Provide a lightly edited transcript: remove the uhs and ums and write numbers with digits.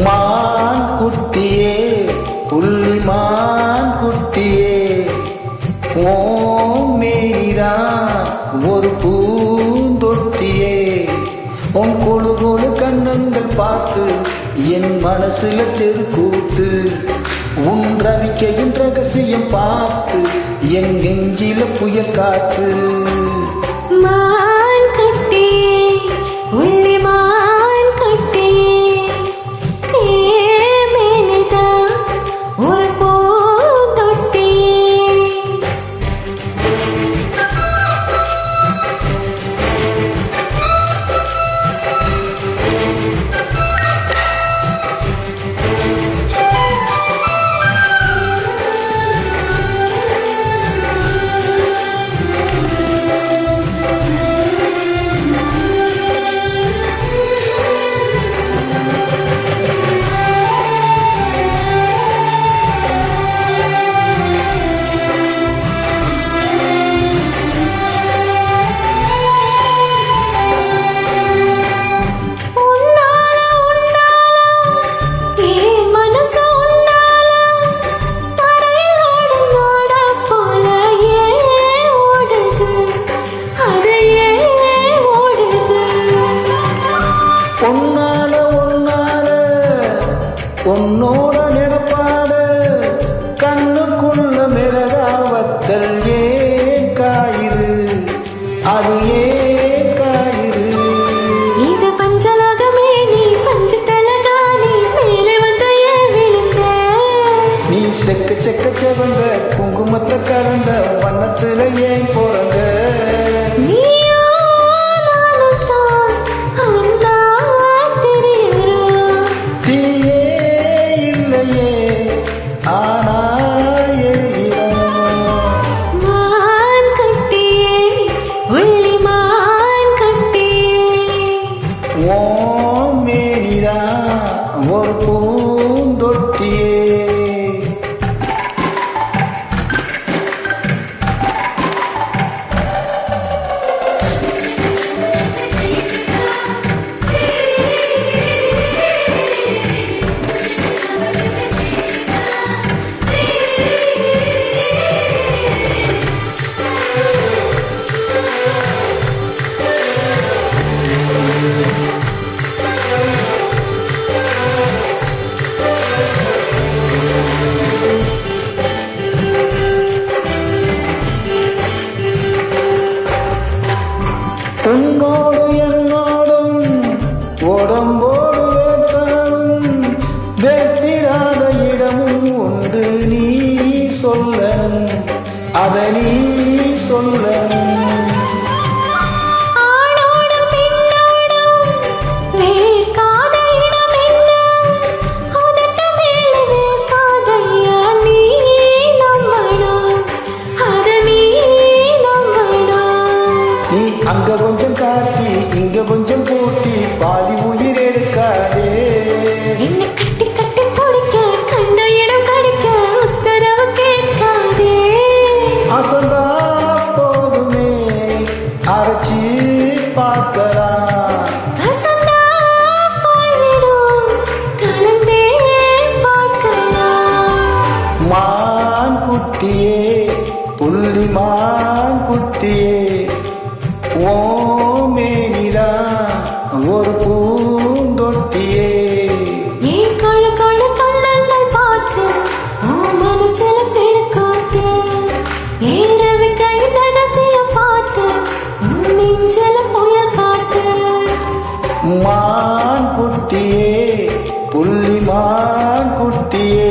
மான் குட்டியே புள்ளிமான் குட்டியே ஓம் மேனிதான் ஒரு பூந்தொட்டியே உன் கொழு கொழு கண்ணங்கள் பார்த்து என் மனசுல தெருக்கூத்து உன் ரவிக்கையின் ரகசியம் பார்த்து என் நெஞ்சில புயல் காத்து மான் குட்டியே புள்ளிமான் குட்டியே மேனிதான் ஒரு பூந்தொட்டியே உன்னோட நினைப்பாத கண்ணுக்குள்ள மிளகாவத்தல் ஏன் காயுது அது ஏன் காயுது இது பஞ்சலோகமே நீ பஞ்சு தலகாணி மேலே வந்த விழுங்க நீ செக்க செக்க செவந்த குங்குமத்தை கலந்த வண்ணத்துல ஏன் போறங்க ஒரு பூந்தொட்டியே உன்னோடு என்னோடும் உடம்போடு வேற்றாலும் வெற்றிடாத இடமும் உண்டு நீ சொல்லணும் அதை நீ சொல்லணும் அங்க கொஞ்சம் காட்டி இங்க கொஞ்சம் பூட்டி பாதி உயிர் எடுக்காதே என்னை கட்டி கட்டி பிடிக்க கண்ட இடம் கடிக்க உத்தரவு கேட்காதே அசந்தா போதுமே அரைச்சி பார்க்கலாம் அசந்தா போய்விடும் கலந்தே பார்க்கலாம் மான் குட்டியே புள்ளிமான் குட்டியே ஓமேனிதா ஒரு பூந்தொட்டியே ஏன் கழு கழு கண்ணங்கள் பார்த்து உன் மனசுல தெருக்காத்து ஏறவி கை ரகசியம் பார்த்து உன் நெஞ்சில புயல் காத்து மான் குட்டியே புள்ளிமான் குட்டியே